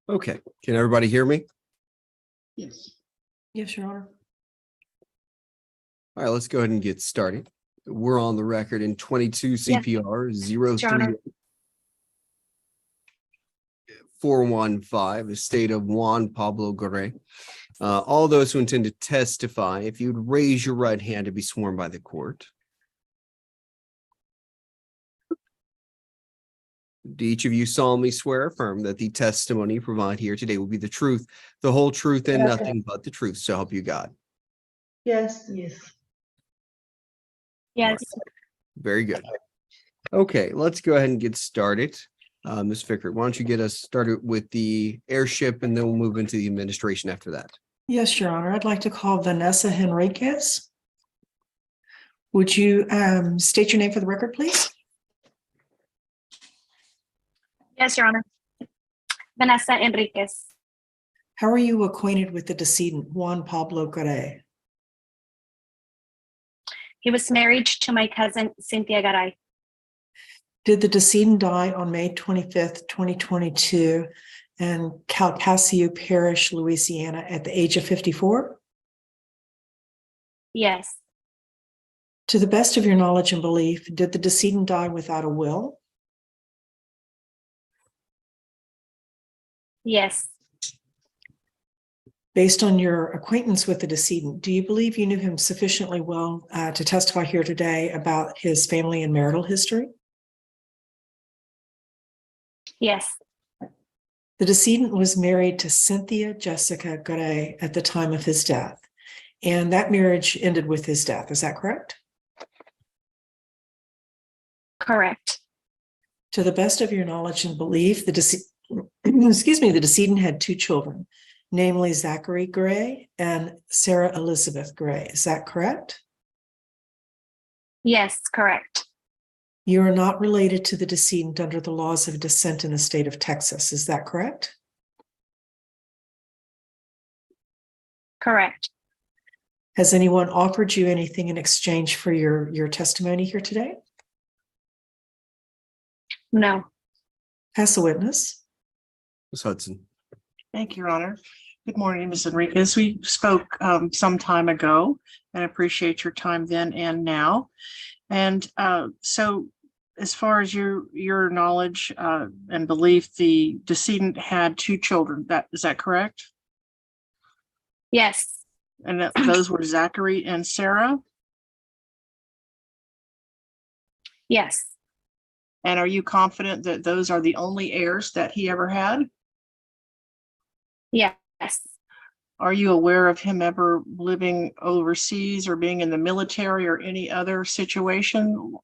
Okay, can everybody hear me? Yes. Yes, Your Honor. All right, let's go ahead and get started. We're on the record in 22 CPR 03415, the state of Juan Pablo Garay. All those who intend to testify, if you would raise your right hand to be sworn by the court. Do each of you solemnly swear or affirm that the testimony you provide here today will be the truth, the whole truth, and Yes. nothing but the truth, so help you God? Yes. Yes. Yes. Very good. Okay, let's go ahead and get started. Ms. Fickert, why don't you get us started with the airship, and then we'll move into the administration after that. Yes, Your Honor. I'd like to call Vanessa Henriquez. Would you state your name for the record, please? Yes, Your Honor. Vanessa Enriquez. How are you acquainted with the decedent, Juan Pablo Garay? He was married to my cousin Cynthia Garay. Did the decedent die on May 25th, 2022 in Calcasieu Parish, Louisiana at the age of 54? Yes. To the best of your knowledge and belief, did the decedent die without a will? Yes. Based on your acquaintance with the decedent, do you believe you knew him sufficiently well to testify here today about his family and marital history? Yes. The decedent was married to Cynthia Jessica Garay at the time of his death, and that marriage ended with his death. Is that correct? Correct. To the best of your knowledge and belief, the decedent had two children, namely Zachary Garay and Sarah Elizabeth Garay. Is that correct? Yes, correct. You are not related to the decedent under the laws of descent in the state of Texas. Is that correct? Correct. Has anyone offered you anything in exchange for your testimony here today? No. Pass the witness. Ms. Hudson. Thank you, Your Honor. Good morning, Ms. Enriquez. We spoke some time ago and appreciate your time then and now. And so as far as your knowledge and belief, the decedent had two children. Is that correct? Yes. And those were Zachary and Sarah? Yes. And are you confident that those are the only heirs that he ever had? Yes. Are you aware of him ever living overseas or being in the military or any other situation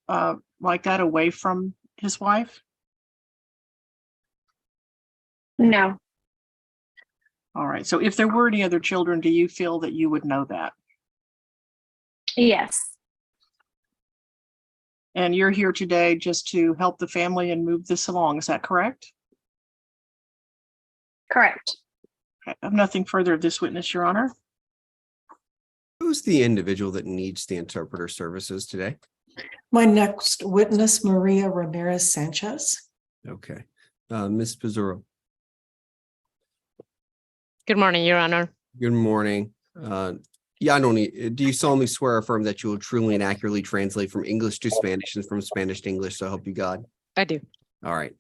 like that away from his wife? No. All right. So if there were any other children, do you feel that you would know that? Yes. And you're here today just to help the family and move this along. Is that correct? Correct. I have nothing further of this witness, Your Honor. Who's the individual that needs the interpreter services today? My next witness, Maria Ramirez Sanchez. Okay. Ms. Pizzurro. Good morning, Your Honor. Good morning. Yeah, I don't need, do you solemnly swear or affirm that you will truly and accurately translate from English to Spanish and from Spanish to English, so help you God? I do. All right.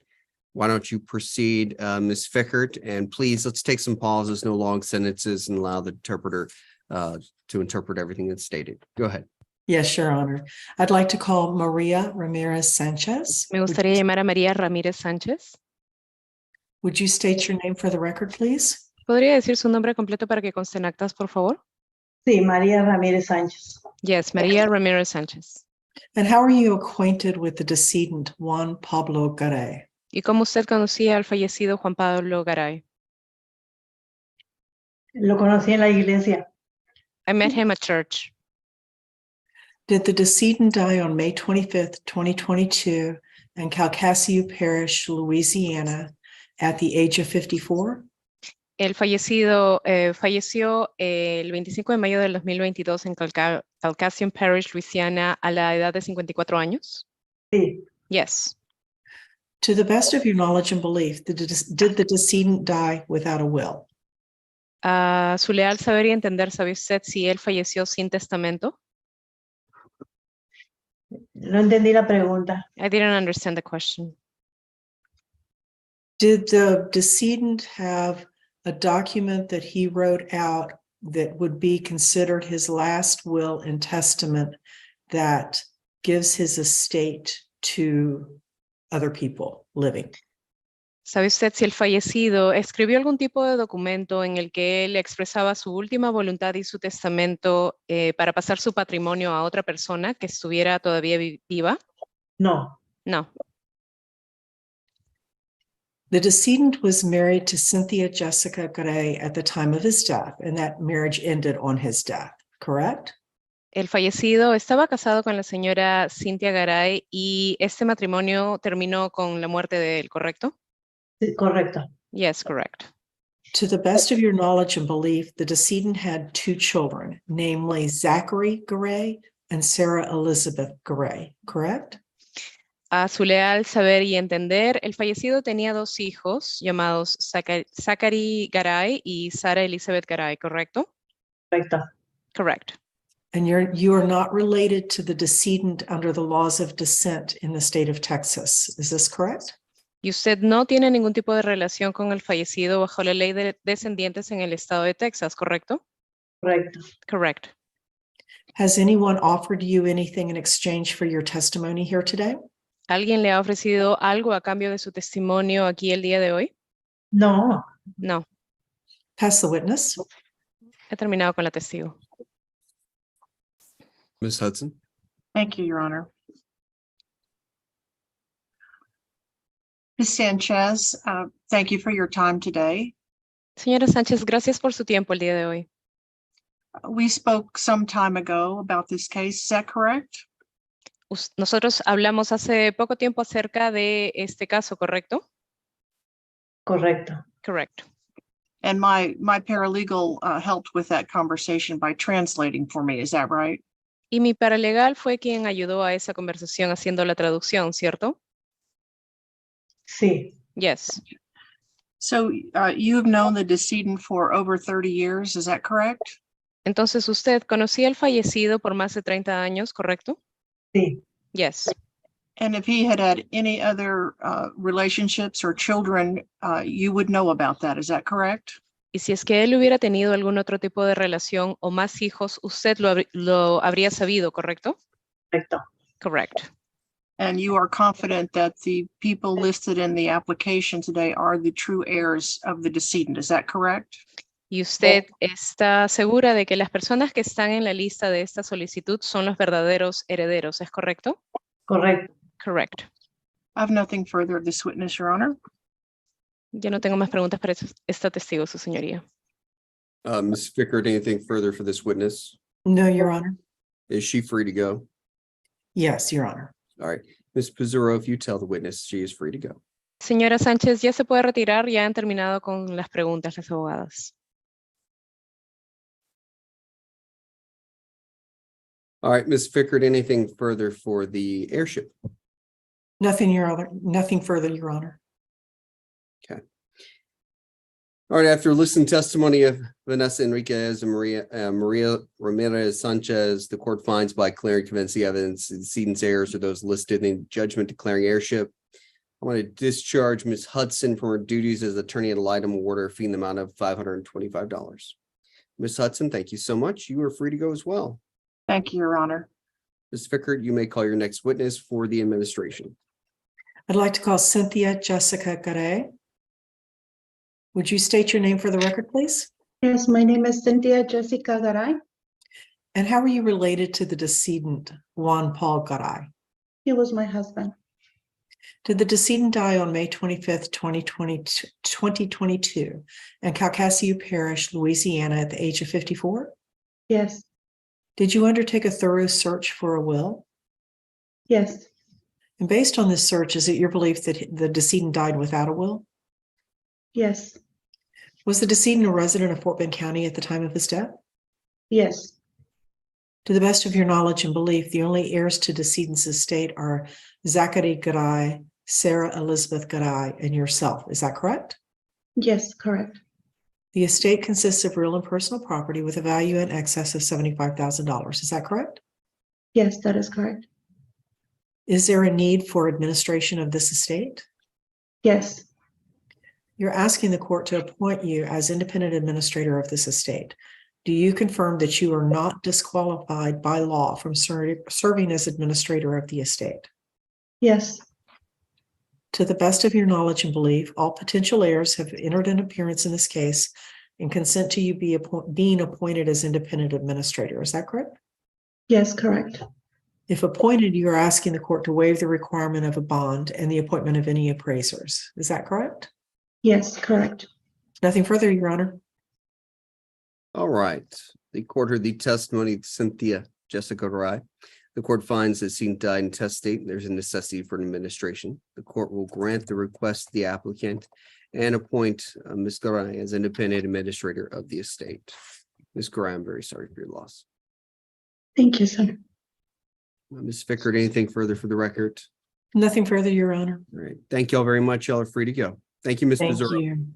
Why don't you proceed, Ms. Fickert, and please, let's take some pauses, no long sentences, and allow the interpreter to interpret everything that's stated. Go ahead. Yes, Your Honor. I'd like to call Maria Ramirez Sanchez. Me gustaría llamar a María Ramírez Sánchez. Would you state your name for the record, please? ¿Podría decir su nombre completo para que conste en actas, por favor? Sí, María Ramírez Sánchez. Yes, María Ramírez Sánchez. And how are you acquainted with the decedent, Juan Pablo Garay? ¿Y cómo usted conocía al fallecido Juan Pablo Garay? Lo conocí en la iglesia. I met him at church. Did the decedent die on May 25th, 2022 in Calcasieu Parish, Louisiana at the age of 54? El fallecido falleció el 25 de mayo del 2022 en Calcasieu Parish, Louisiana, a la edad de 54 años. Sí. Yes. To the best of your knowledge and belief, did the decedent die without a will? A su leal saber y entender, ¿sabe usted si él falleció sin testamento? No entendí la pregunta. I didn't understand the question. Did the decedent have a document that he wrote out that would be considered his last will and testament that gives his estate to other people living? ¿Sabe usted si el fallecido escribió algún tipo de documento en el que él expresaba su última voluntad y su testamento para pasar su patrimonio a otra persona que estuviera todavía viva? No. No. The decedent was married to Cynthia Jessica Gray at the time of his death, and that marriage ended on his death, correct? El fallecido estaba casado con la señora Cynthia Garay y este matrimonio terminó con la muerte de él, ¿correcto? Sí, correcto. Yes, correct. To the best of your knowledge and belief, the decedent had two children, namely Zachary Garay and Sarah Elizabeth Garay, correct? A su leal saber y entender, el fallecido tenía dos hijos llamados Zachary Garay y Sarah Elizabeth Garay, ¿correcto? Correcto. Correct. And you are not related to the decedent under the laws of descent in the state of Texas. Is this correct? Y usted no tiene ningún tipo de relación con el fallecido bajo la ley de descendientes en el estado de Texas, ¿correcto? Correcto. Correct. Has anyone offered you anything in exchange for your testimony here today? ¿Alguien le ha ofrecido algo a cambio de su testimonio aquí el día de hoy? No. No. Pass the witness. He terminado con la testigo. Ms. Hudson? Thank you, Your Honor. Ms. Sanchez, thank you for your time today. Señora Sánchez, gracias por su tiempo el día de hoy. We spoke some time ago about this case. Is that correct? Nosotros hablamos hace poco tiempo acerca de este caso, ¿correcto? Correcto. Correct. And my paralegal helped with that conversation by translating for me. Is that right? Y mi paralegal fue quien ayudó a esa conversación haciendo la traducción, ¿cierto? Sí. Yes. So you've known the decedent for over 30 years. Is that correct? Entonces usted conocía al fallecido por más de 30 años, ¿correcto? Sí. Yes. And if he had any other relationships or children, you would know about that. Is that correct? Y si es que él hubiera tenido algún otro tipo de relación o más hijos, usted lo habría sabido, ¿correcto? Correcto. Correct. And you are confident that the people listed in the application today are the true heirs of the decedent. Is that correct? Y usted está segura de que las personas que están en la lista de esta solicitud son los verdaderos herederos, ¿es correcto? Correcto. Correct. I have nothing further of this witness, Your Honor. Yo no tengo más preguntas para esta testigo, su señoría. Ms. Fickert, anything further for this witness? No, Your Honor. Is she free to go? Yes, Your Honor. All right. Ms. Pizzurro, if you tell the witness, she is free to go. Señora Sánchez, ya se puede retirar, ya han terminado con las preguntas las abogadas. All right, Ms. Fickert, anything further for the airship? Nothing, Your Honor. Nothing further, Your Honor. Okay. All right, after listening to testimony of Vanessa Enriquez and Maria Ramirez Sanchez, the court finds by clear and convincing evidence the decedent's heirs are those listed in the judgment declaring heirship. I want to discharge Ms. Hudson from her duties as attorney ad litem award fee in the amount of $525. Ms. Hudson, thank you so much. You are free to go as well. Thank you, Your Honor. Ms. Fickert, you may call your next witness for the administration. I'd like to call Cynthia Jessica Garay. Would you state your name for the record, please? Yes, my name is Cynthia Jessica Garay. And how are you related to the decedent, Juan Paul Garay? He was my husband. Did the decedent die on May 25th, 2022 in Calcasieu Parish, Louisiana at the age of 54? Yes. Did you undertake a thorough search for a will? Yes. And based on this search, is it your belief that the decedent died without a will? Yes. Was the decedent a resident of Fort Bend County at the time of his death? Yes. To the best of your knowledge and belief, the only heirs to decedent's estate are Zachary Garay, Sarah Elizabeth Garay, and yourself. Is that correct? Yes, correct. The estate consists of real and personal property with a value in excess of $75,000. Is that correct? Yes, that is correct. Is there a need for administration of this estate? Yes, You're asking the court to appoint you as independent administrator of this estate. Do you confirm that you are not disqualified by law from serving as administrator of the estate? yes, To the best of your knowledge and belief, all potential heirs have entered an appearance in this case and consent to you being appointed as independent administrator. Is that correct? yes, correct. If appointed, you are asking the court to waive the requirement of a bond and the appointment of any appraisers. Is that correct? Yes, correct. Nothing further, Your Honor. All right. The court heard the testimony of Cynthia Jessica Garay. The court finds that seeing died intestate, there's a necessity for an administration. The court will grant the request of the applicant and appoint Ms. Garay as independent administrator of the estate. Ms. Garay, I'm very sorry for your loss. Thank you, sir. Ms. Fickert, anything further for the record? Nothing further, Your Honor. All right. Thank you all very much. Y'all are free to go. Thank you, Ms. Thank Pizzurro. you.